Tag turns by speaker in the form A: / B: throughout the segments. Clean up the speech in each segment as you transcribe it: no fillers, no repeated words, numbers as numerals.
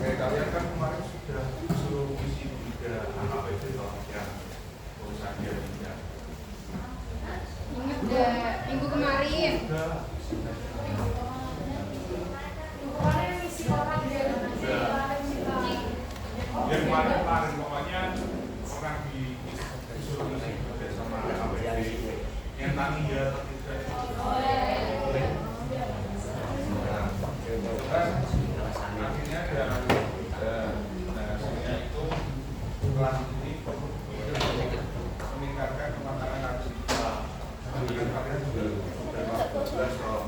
A: kayak kalian kan kemarin sudah suruh isi 3 AKPD toh yang urusan dia tidak.
B: Ingat deh, minggu kemarin.
A: Ya kemarin pokoknya orang disuruh isi kerja sama AKPD yang tadi ya tidak. Akhirnya hasilnya itu kelas ini meningkatkan kematangan narkotika. Kemudian kalian juga sudah 12 roh.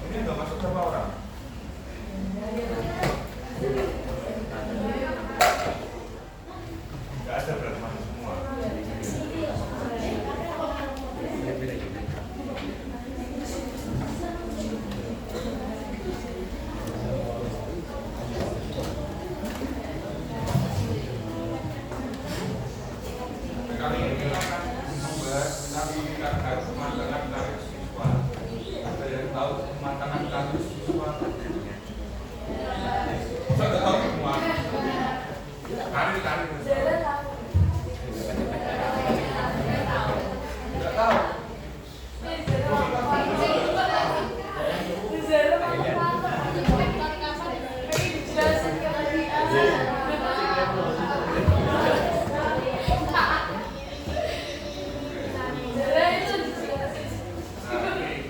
A: Ini nggak masuk berapa orang? Nggak ada berarti masuk semua. Kali ini kita akan membahas tentang meningkatkan kematangan karir siswa. Ada yang tahu kematangan karir siswa? Saya tahu semua. Karir. Tidak tahu.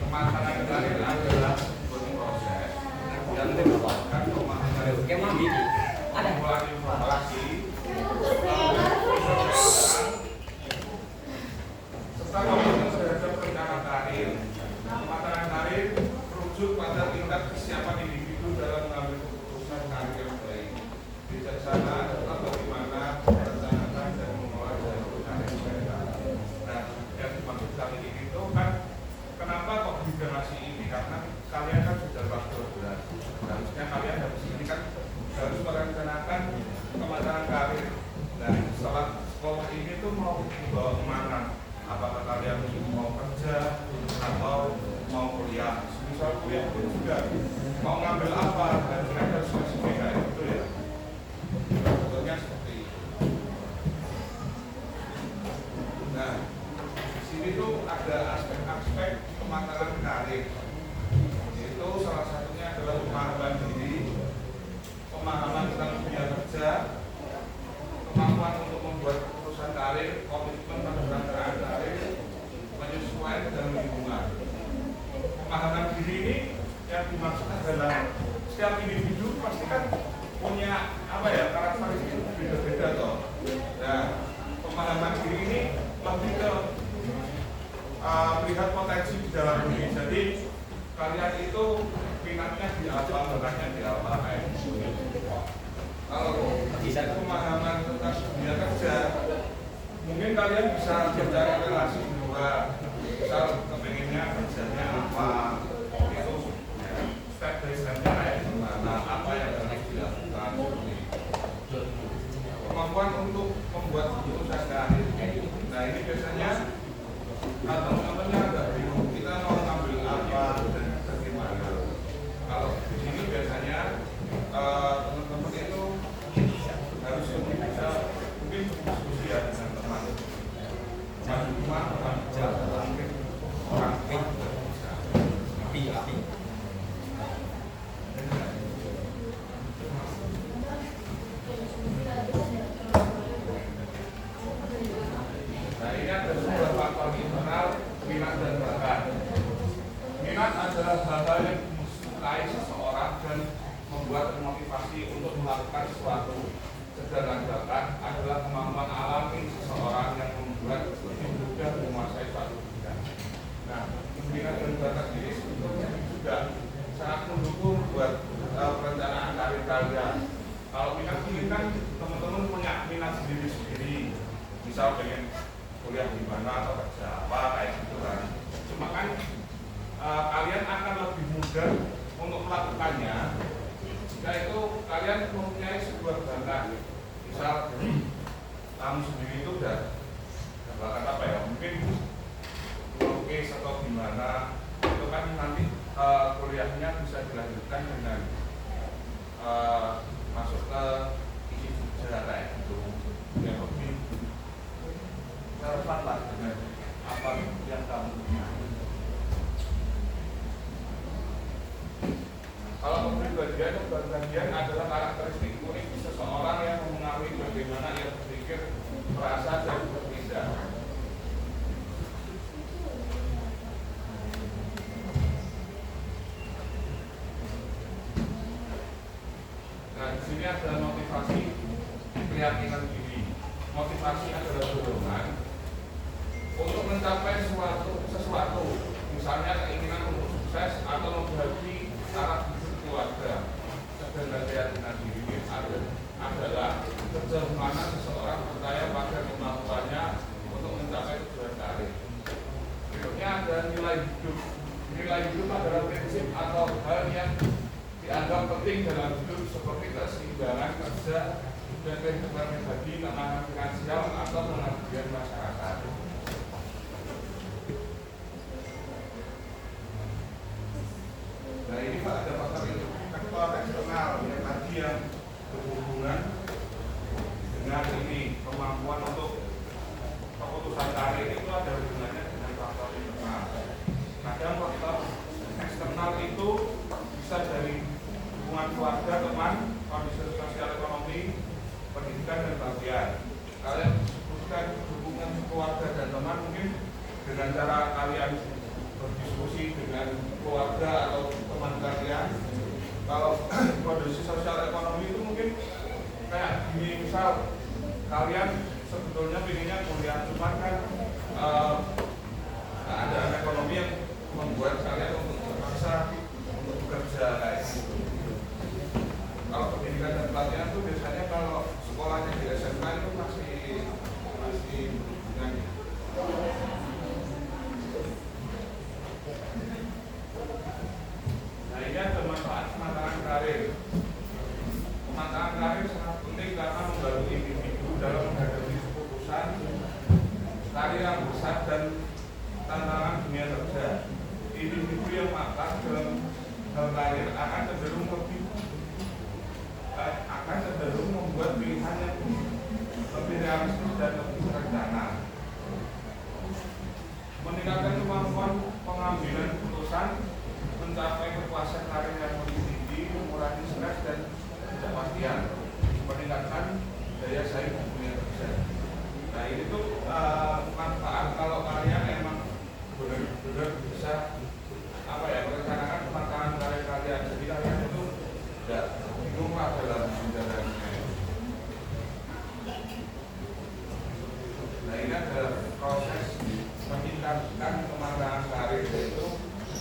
A: Kematangan karir adalah sebuah proses yang merupakan pemahaman pengumpulan informasi serta komitmen terhadap rencana karir. Kematangan karir merujuk pada tingkat kesiapan individu dalam mengambil keputusan karir yang baik, bijaksana serta bagaimana merencanakan dan mengelola jalur karir mereka. Nah, yang dimaksud kali ini itu kan kenapa kok generasi ini? Karena kalian kan sudah kelas 12. Harusnya kalian harus merencanakan kematangan karir. Dan setelah sekolah ini tuh mau dibawa kemana? Apakah kalian mau kerja atau mau kuliah? Misal kuliah pun juga mau ngambil apa dan ada spesifik kayak gitu ya. Contohnya seperti itu. Nah, di sini tuh ada aspek-aspek kematangan karir. Itu salah satunya adalah pemahaman diri, pemahaman tentang dunia kerja, kemampuan untuk membuat keputusan karir, komitmen pada perencanaan karir, penyesuaian dan lingkungan. Pemahaman diri ini yang dimaksud adalah setiap individu pasti kan punya karakteristik beda-beda toh. Nah, pemahaman diri ini lebih ke melihat potensi di dalam diri. Jadi kalian itu minatnya di apa, bakatnya di apa kayak gitu. Kalau pemahaman tentang dunia kerja, mungkin kalian bisa mencari relasi di luar. Misal kepengennya kerjanya apa, itu step by stepnya kayak gimana, apa yang harus dilakukan. Kemampuan untuk membuat keputusan karir. Nah ini biasanya teman-temannya agak bingung, kita mau ngambil apa dan bagaimana. Kalau di sini biasanya teman-teman itu harus lebih bisa mungkin berdiskusi ya dengan teman rumah, orang tua, orang tua juga bisa. Api. Nah ini ada sebuah faktor internal minat dan bakat. Minat adalah hal-hal yang disukai seseorang dan membuat motivasi untuk melakukan sesuatu. Sedangkan bakat adalah kemampuan alami seseorang yang membuat lebih mudah menguasai suatu bidang. Nah, minat dan bakat ini sebetulnya juga sangat mendukung buat perencanaan karir kalian. Kalau minat ini kan teman-teman punya minat sendiri-sendiri. Misal pengen kuliah di mana atau kerja apa kayak gitu kan. Cuma kan kalian akan lebih mudah untuk melakukannya jika itu kalian mempunyai sebuah bakat. Misal kamu sendiri itu udah bakat apa ya? Mungkin melukis atau gimana itu kan nanti kuliahnya bisa dilanjutkan dengan masuk ke isi Jogja kayak gitu, yang lebih relevan lah dengan apa yang kamu punya. Kalau kepribadian adalah karakteristik unik seseorang yang mempengaruhi bagaimana ia berpikir, merasa, dan bertindak. Nah, di sini adalah motivasi, keyakinan diri. Motivasi adalah dorongan untuk mencapai sesuatu, misalnya keinginan untuk sukses atau membagi taraf hidup keluarga. Sedangkan keyakinan diri adalah sejauh mana seseorang percaya pada kemampuannya untuk mencapai tujuan karir. Berikutnya ada nilai hidup. Nilai hidup adalah prinsip atau hal yang dianggap penting dalam hidup seperti keseimbangan kerja dan kehidupan pribadi, keamanan finansial atau pengabdian masyarakat. Nah, ini Pak ada faktor eksternal yang tadi yang berhubungan dengan ini kemampuan untuk keputusan karir itu ada hubungannya dengan faktor internal. Kadang faktor eksternal itu bisa dari hubungan keluarga, teman, kondisi sosial ekonomi, pendidikan dan bagian. Kalian sebutkan hubungan keluarga dan teman mungkin dengan cara kalian berdiskusi dengan keluarga atau teman kalian. Kalau kondisi sosial ekonomi itu mungkin kayak gini, misal kalian sebetulnya pinginnya kuliah, cuman kan keadaan ekonomi yang membuat kalian untuk terpaksa untuk bekerja kayak gitu. Kalau pendidikan dan pelatihan itu biasanya kalau sekolahnya di SMA itu masih dengan ini ada manfaat pematangan karir. Pematangan karir sangat penting karena membantu individu dalam menghadapi keputusan karir yang besar dan tantangan dunia kerja. Individu yang matang dalam hal karir akan cenderung membuat pilihan yang lebih realistis dan lebih terencana. Meningkatkan kemampuan pengambilan keputusan, mencapai kepuasan karir yang lebih tinggi, mengurangi stres dan ketidakpastian, meningkatkan daya saing di dunia kerja. Nah, ini tuh manfaat kalau kalian emang benar-benar bisa merencanakan pematangan karir kalian. Jadi kalian itu tidak bingung lah dalam menjalannya. Nah, ini adalah proses meningkatkan pematangan karir, yaitu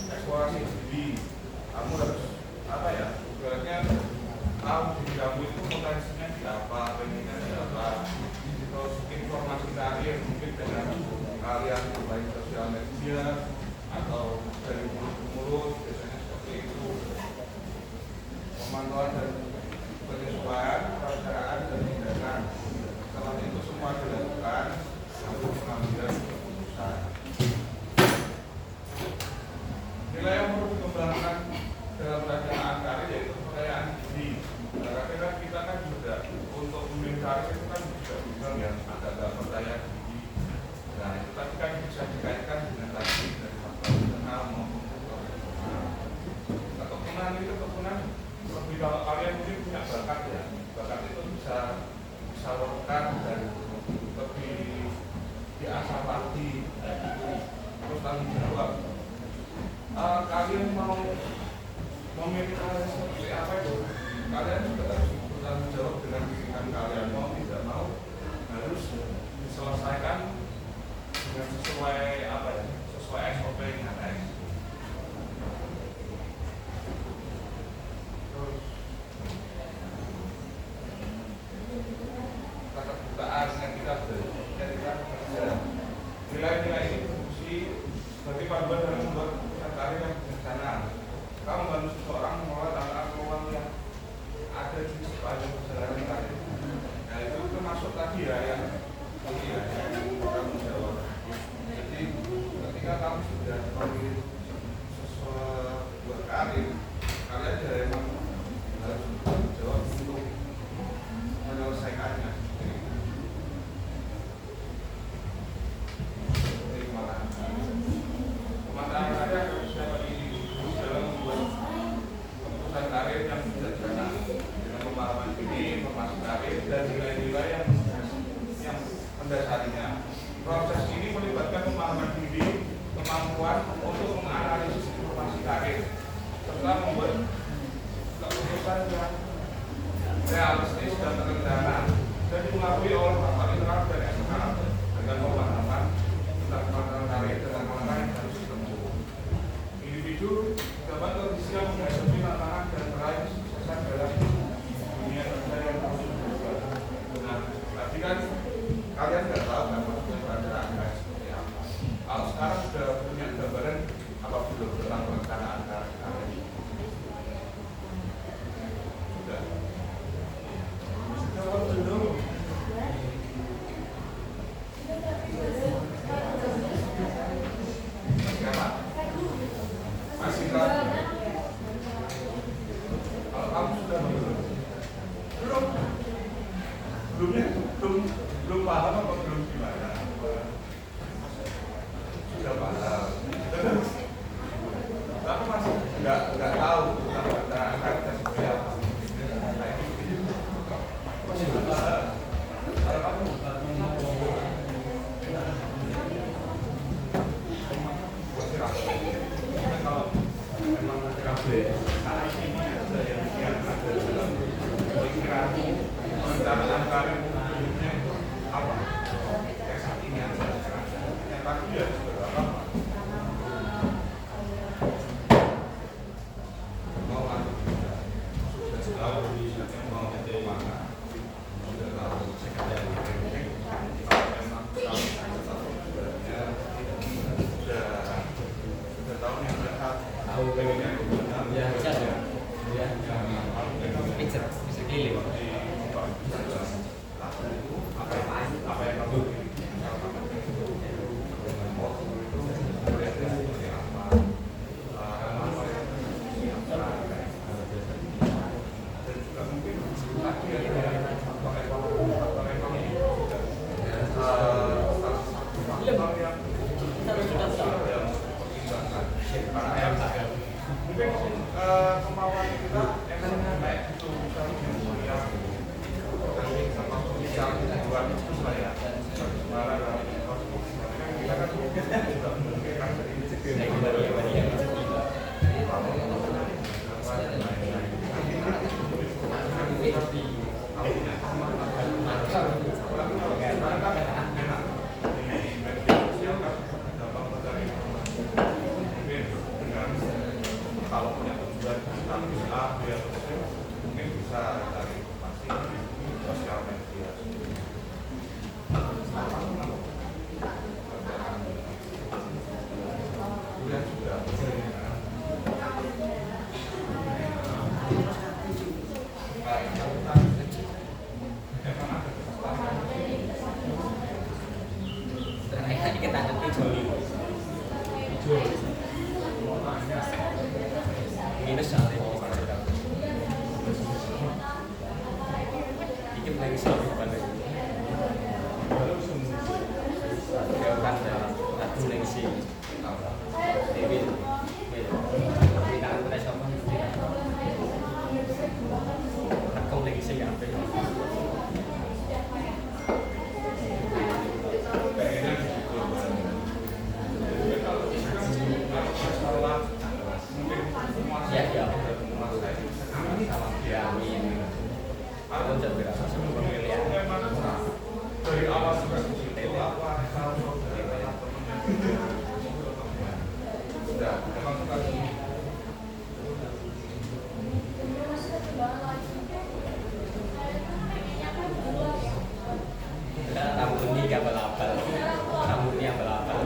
A: eksplorasi diri. Kamu harus ibaratnya tahu diri kamu itu potensinya di apa, pengennya di apa. Terus informasi karir mungkin dengan kalian baik sosial media atau dari mulut ke mulut, biasanya seperti itu. Pemantauan dan penyesuaian perencanaan dan tindakan. Setelah itu semua dilakukan untuk pengambilan keputusan. Nilai yang perlu dikembangkan dalam perencanaan karir yaitu kepercayaan diri. Karena kita kan juga untuk memilih karir itu kan juga bilang yang agak percaya diri. Nah, itu tadi kan bisa dikaitkan dengan tadi dari faktor internal maupun faktor eksternal. Ketekunan itu lebih kalau kalian mungkin punya bakat ya, bakat itu bisa disalurkan dan lebih diasah lagi. Terus tanggung jawab. Kalian mau memilih karir seperti apa itu? Kalian juga harus bertanggung jawab dengan pilihan kalian. Mau tidak mau harus diselesaikan dengan sesuai SOP yang ada. Terus keterbukaan yang kita jadikan kerja. Nilai-nilai ini berfungsi sebagai panduan dalam membuat keputusan karir yang bijaksana. Kamu membantu seseorang mengelola tantangan peluang yang ada di sepanjang perjalanan karir. Nah, itu termasuk tadi ya yang kamu jawab. Jadi ketika kamu sudah telah membuat keputusan yang realistis dan terencana dan mengakui oleh Bapak Internal dan eksternal dengan pemahaman tentang kemampuan tarik dengan langkah yang harus ditempuh. Individu dapat kondisi yang menghadapi tantangan dan meraih kesuksesan dalam dunia kerja yang terus berubah. Nah, tadi kan kalian nggak tahu kan maksudnya perencanaan seperti apa. Kalau sekarang sudah punya gambaran apa belum tentang perencanaan kalian? Sudah. Jawab dulu. Siapa? Masih lagi. Kalau kamu sudah belum paham apa belum gimana? Sudah paham. Tapi masih nggak tahu tentang perencanaan kalian seperti apa. Kalau punya tujuan A, B, atau C, mungkin bisa cari informasi di sosial media. Kemudian juga dari awal sudah itu apa sudah memang suka
C: rambutnya gak belabel, rambutnya belabel,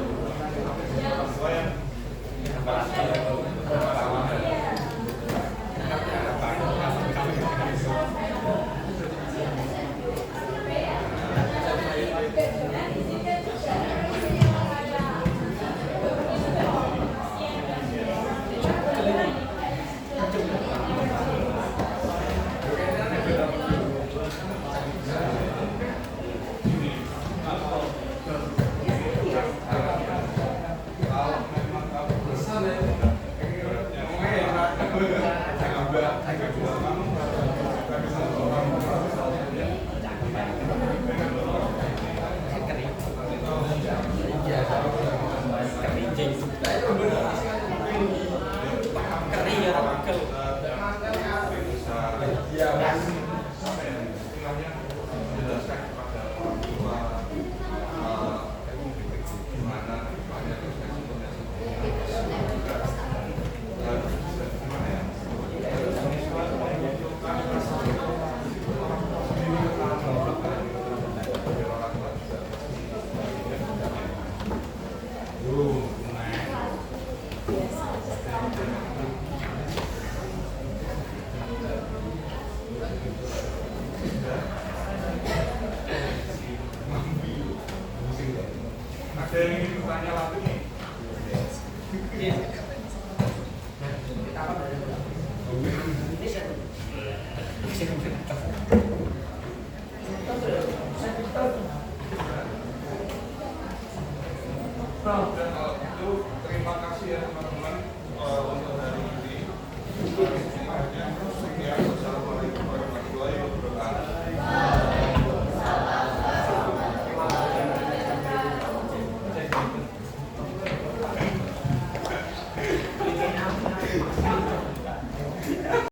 C: kering ya. Magel.
A: bisa apa ya, istilahnya menjelaskan kepada orang tua gimana banyak resikonya dan gimana ya, siswa memunculkan rasa orang tua sendiri ke dalam biar orang tua juga ada yang ingin bertanya lagi nih? Dan kalau itu terima kasih ya teman-teman.